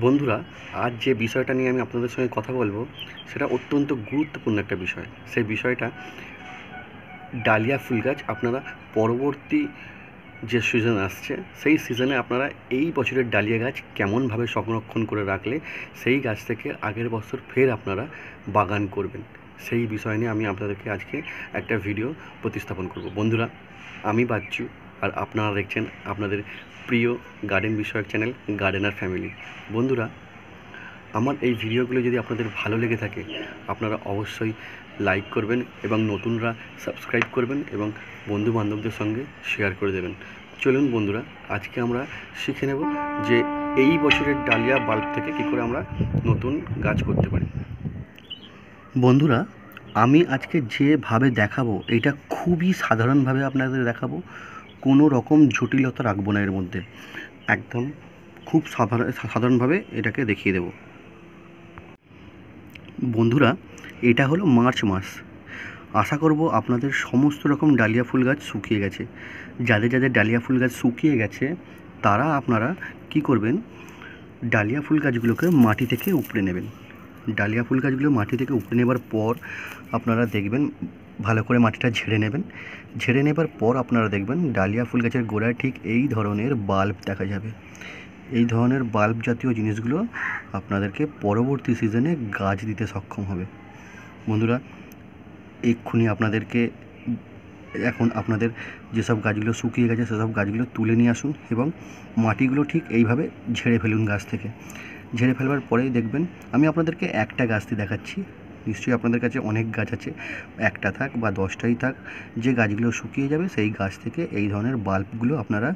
বন্ধুরা, আজ যে বিষয়টা নিয়ে আমি আপনাদের সঙ্গে কথা বলবো সেটা অত্যন্ত গুরুত্বপূর্ণ একটা বিষয়। সেই বিষয়টা ডালিয়া ফুল গাছ আপনারা পরবর্তী যে সিজন আসছে সেই সিজনে আপনারা এই বছরের ডালিয়া গাছ কেমনভাবে সংরক্ষণ করে রাখলে সেই গাছ থেকে আগের বছর ফের আপনারা বাগান করবেন, সেই বিষয় নিয়ে আমি আপনাদেরকে আজকে একটা ভিডিও প্রতিস্থাপন করব। বন্ধুরা, আমি বাচ্চু আর আপনারা দেখছেন আপনাদের প্রিয় গার্ডেন বিষয়ক চ্যানেল গার্ডেনার ফ্যামিলি। বন্ধুরা, আমার এই ভিডিওগুলো যদি আপনাদের ভালো লেগে থাকে আপনারা অবশ্যই লাইক করবেন এবং নতুনরা সাবস্ক্রাইব করবেন এবং বন্ধুবান্ধবদের সঙ্গে শেয়ার করে দেবেন। চলুন বন্ধুরা, আজকে আমরা শিখে নেব যে এই বছরের ডালিয়া বাল্ব থেকে কী করে আমরা নতুন গাছ করতে পারি। বন্ধুরা, আমি আজকে যেভাবে দেখাবো এটা খুবই সাধারণভাবে আপনাদের দেখাবো, কোনো রকম জটিলতা রাখবো না এর মধ্যে, একদম খুব সাধারণভাবে এটাকে দেখিয়ে দেবো। বন্ধুরা, এটা হলো মার্চ মাস। আশা করব আপনাদের সমস্ত রকম ডালিয়া ফুল গাছ শুকিয়ে গেছে। যাদের যাদের ডালিয়া ফুল গাছ শুকিয়ে গেছে তারা আপনারা কি করবেন, ডালিয়া ফুল গাছগুলোকে মাটি থেকে উপড়ে নেবেন। ডালিয়া ফুল গাছগুলো মাটি থেকে উপড়ে নেবার পর আপনারা দেখবেন ভালো করে মাটিটা ঝেড়ে নেবেন। ঝেড়ে নেবার পর আপনারা দেখবেন ডালিয়া ফুল গাছের গোড়ায় ঠিক এই ধরনের বাল্ব দেখা যাবে। এই ধরনের বাল্ব জাতীয় জিনিসগুলো আপনাদেরকে পরবর্তী সিজনে গাছ দিতে সক্ষম হবে। বন্ধুরা, এক্ষুনি আপনাদেরকে এখন আপনাদের যেসব গাছগুলো শুকিয়ে গেছে সেসব গাছগুলো তুলে নিয়ে আসুন এবং মাটিগুলো ঠিক এইভাবে ঝেড়ে ফেলুন গাছ থেকে। ঝেড়ে ফেলবার পরেই দেখবেন আমি আপনাদেরকে একটা গাছটি দেখাচ্ছি। নিশ্চয়ই আপনাদের কাছে অনেক গাছ আছে, একটা থাক বা 10টাই থাক, যে গাছগুলো শুকিয়ে যাবে সেই গাছ থেকে এই ধরনের বাল্বগুলো আপনারা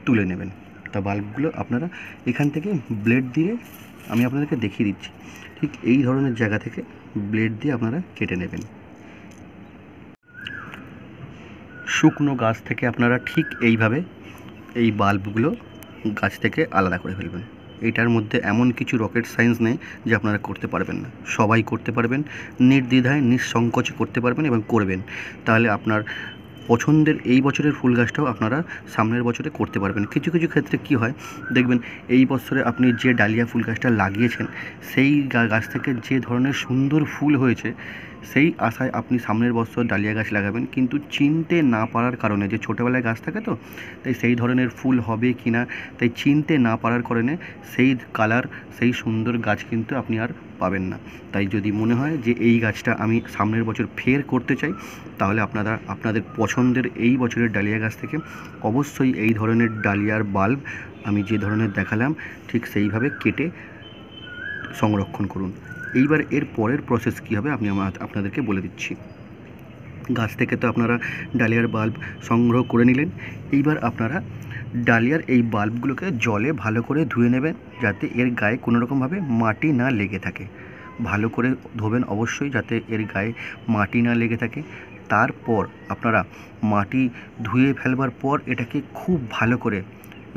তুলে নেবেন। তা বাল্বগুলো আপনারা এখান থেকে ব্লেড দিয়ে, আমি আপনাদেরকে দেখিয়ে দিচ্ছি, ঠিক এই ধরনের জায়গা থেকে ব্লেড দিয়ে আপনারা কেটে নেবেন। শুকনো গাছ থেকে আপনারা ঠিক এইভাবে এই বাল্বগুলো গাছ থেকে আলাদা করে ফেলবেন। এটার মধ্যে এমন কিছু রকেট সায়েন্স নেই যে আপনারা করতে পারবেন না, সবাই করতে পারবেন, নির্দ্বিধায় নিঃসংকোচে করতে পারবেন এবং করবেন। তাহলে আপনার পছন্দের এই বছরের ফুল গাছটাও আপনারা সামনের বছরে করতে পারবেন। কিছু কিছু ক্ষেত্রে কি হয় দেখবেন, এই বছরে আপনি যে ডালিয়া ফুল গাছটা লাগিয়েছেন সেই গাছ থেকে যে ধরনের সুন্দর ফুল হয়েছে সেই আশায় আপনি সামনের বছর ডালিয়া গাছ লাগাবেন, কিন্তু চিনতে না পারার কারণে, যে ছোটোবেলায় গাছ থাকে তো, তাই সেই ধরনের ফুল হবে কি না তাই চিনতে না পারার কারণে সেই কালার, সেই সুন্দর গাছ কিন্তু আপনি আর পাবেন না। তাই যদি মনে হয় যে এই গাছটা আমি সামনের বছর ফের করতে চাই, তাহলে আপনারা আপনাদের পছন্দের এই বছরের ডালিয়া গাছ থেকে অবশ্যই এই ধরনের ডালিয়ার বাল্ব আমি যে ধরনের দেখালাম ঠিক সেইভাবে কেটে সংরক্ষণ করুন। এইবার এর পরের প্রসেস কী হবে আমি আপনাদেরকে বলে দিচ্ছি। গাছ থেকে তো আপনারা ডালিয়ার বাল্ব সংগ্রহ করে নিলেন। এইবার আপনারা ডালিয়ার এই বাল্বগুলোকে জলে ভালো করে ধুয়ে নেবেন, যাতে এর গায়ে কোনো রকমভাবে মাটি না লেগে থাকে। ভালো করে ধোবেন অবশ্যই, যাতে এর গায়ে মাটি না লেগে থাকে। তারপর আপনারা মাটি ধুয়ে ফেলবার পর এটাকে খুব ভালো করে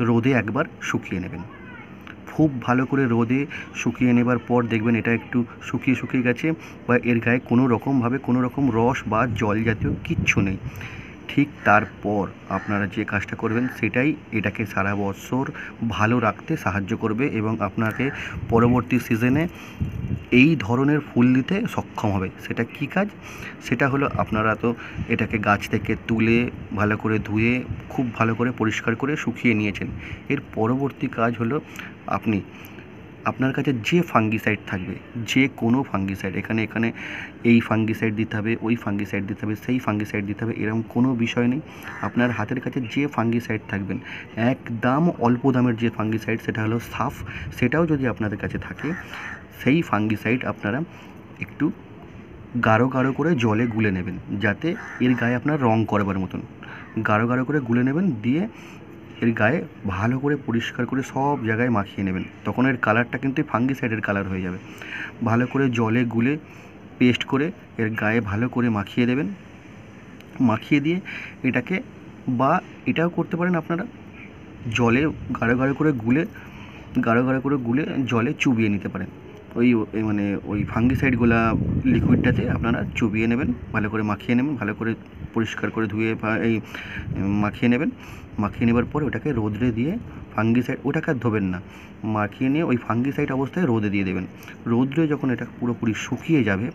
রোদে একবার শুকিয়ে নেবেন। খুব ভালো করে রোদে শুকিয়ে নেবার পর দেখবেন এটা একটু শুকিয়ে শুকিয়ে গেছে বা এর গায়ে কোনো রকম রস বা জল জাতীয় কিচ্ছু নেই। ঠিক তারপর আপনারা যে কাজটা করবেন সেটাই এটাকে সারা বছর ভালো রাখতে সাহায্য করবে এবং আপনাকে পরবর্তী সিজনে এই ধরনের ফুল দিতে সক্ষম হবে। সেটা কী কাজ? সেটা হলো, আপনারা তো এটাকে গাছ থেকে তুলে ভালো করে ধুয়ে খুব ভালো করে পরিষ্কার করে শুকিয়ে নিয়েছেন। এর পরবর্তী কাজ হলো, আপনি আপনার কাছে যে ফাঙ্গিসাইড থাকবে, যে কোনো ফাঙ্গিসাইড, এখানে এই ফাঙ্গিসাইড দিতে হবে, ওই ফাঙ্গিসাইড দিতে হবে, সেই ফাঙ্গিসাইড দিতে হবে, এরকম কোনো বিষয় নেই। আপনার হাতের কাছে যে ফাঙ্গিসাইড থাকবেন, একদম অল্প দামের যে ফাঙ্গিসাইড সেটা হলো সাফ, সেটাও যদি আপনাদের কাছে থাকে, সেই ফাঙ্গিসাইড আপনারা একটু গাঢ় গাঢ় করে জলে গুলে নেবেন, যাতে এর গায়ে আপনার রং করবার মতন গাঢ় গাঢ় করে গুলে নেবেন। দিয়ে এর গায়ে ভালো করে পরিষ্কার করে সব জায়গায় মাখিয়ে নেবেন। তখন এর কালারটা কিন্তু ফাঙ্গিসাইডের কালার হয়ে যাবে। ভালো করে জলে গুলে পেস্ট করে এর গায়ে ভালো করে মাখিয়ে দেবেন। মাখিয়ে দিয়ে এটাকে, বা এটাও করতে পারেন আপনারা, জলে গাঢ় গাঢ় করে গুলে জলে চুবিয়ে নিতে পারেন। মানে ওই ফাঙ্গিসাইডগুলা লিকুইডটাতে আপনারা চুবিয়ে নেবেন, ভালো করে মাখিয়ে নেবেন, ভালো করে পরিষ্কার করে ধুয়ে মাখিয়ে নেবেন। মাখিয়ে নেবার পর ওটাকে রোদে দিয়ে ফাঙ্গিসাইড, ওটাকে আর ধোবেন না, মাখিয়ে নিয়ে ওই ফাঙ্গিসাইড অবস্থায় রোদে দিয়ে দেবেন। রোদে যখন এটা পুরোপুরি শুকিয়ে যাবে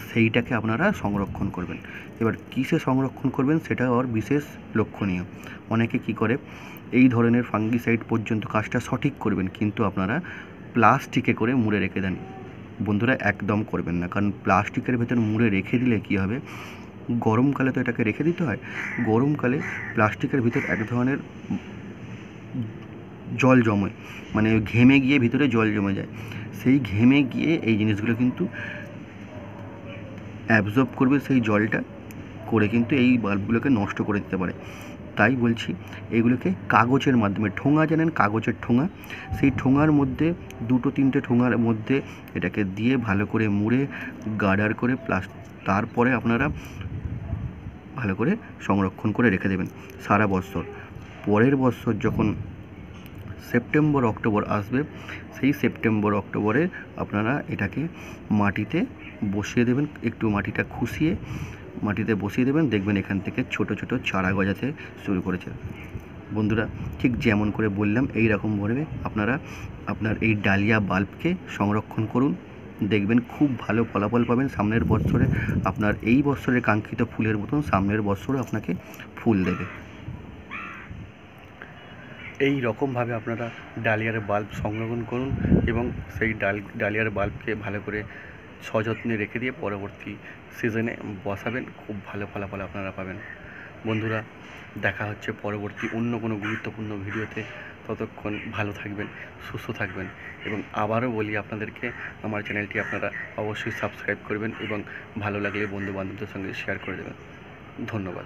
সেইটাকে আপনারা সংরক্ষণ করবেন। এবার কিসে সংরক্ষণ করবেন সেটা ওর বিশেষ লক্ষণীয়। অনেকে কি করে এই ধরনের ফাঙ্গিসাইড পর্যন্ত কাজটা সঠিক করবেন, কিন্তু আপনারা প্লাস্টিকে করে মুড়ে রেখে দেন। বন্ধুরা একদম করবেন না, কারণ প্লাস্টিকের ভেতর মুড়ে রেখে দিলে কী হবে, গরমকালে তো এটাকে রেখে দিতে হয়, গরমকালে প্লাস্টিকের ভিতর এক ধরনের জল জমে, মানে ঘেমে গিয়ে ভিতরে জল জমে যায়। সেই ঘেমে গিয়ে এই জিনিসগুলো কিন্তু অ্যাবজর্ব করবে সেই জলটা, করে কিন্তু এই বাল্বগুলোকে নষ্ট করে দিতে পারে। তাই বলছি এগুলোকে কাগজের মাধ্যমে, ঠোঙা জানেন, কাগজের ঠোঙা, সেই ঠোঙার মধ্যে 2-3টে ঠোঙার মধ্যে এটাকে দিয়ে ভালো করে মুড়ে গার্ডার করে তারপরে আপনারা ভালো করে সংরক্ষণ করে রেখে দেবেন সারা বছর। পরের বছর যখন সেপ্টেম্বর অক্টোবর আসবে, সেই সেপ্টেম্বর অক্টোবরে আপনারা এটাকে মাটিতে বসিয়ে দেবেন, একটু মাটিটা খুশিয়ে মাটিতে বসিয়ে দেবেন, দেখবেন এখান থেকে ছোট ছোট চারা গজাতে শুরু করেছে। বন্ধুরা ঠিক যেমন করে বললাম এই রকমভাবে আপনারা আপনার এই ডালিয়া বাল্বকে সংরক্ষণ করুন, দেখবেন খুব ভালো ফলাফল পাবেন। সামনের বছরে আপনার এই বছরের কাঙ্ক্ষিত ফুলের মতন সামনের বছরও আপনাকে ফুল দেবে। এই রকমভাবে আপনারা ডালিয়ার বাল্ব সংরক্ষণ করুন এবং সেই ডালিয়ার বাল্বকে ভালো করে সযত্নে রেখে দিয়ে পরবর্তী সিজনে বসাবেন, খুব ভালো ফলাফল আপনারা পাবেন। বন্ধুরা দেখা হচ্ছে পরবর্তী অন্য কোনো গুরুত্বপূর্ণ ভিডিওতে। ততক্ষণ ভালো থাকবেন, সুস্থ থাকবেন এবং আবারও বলি আপনাদেরকে আমার চ্যানেলটি আপনারা অবশ্যই সাবস্ক্রাইব করবেন এবং ভালো লাগলে বন্ধুবান্ধবদের সঙ্গে শেয়ার করে দেবেন। ধন্যবাদ।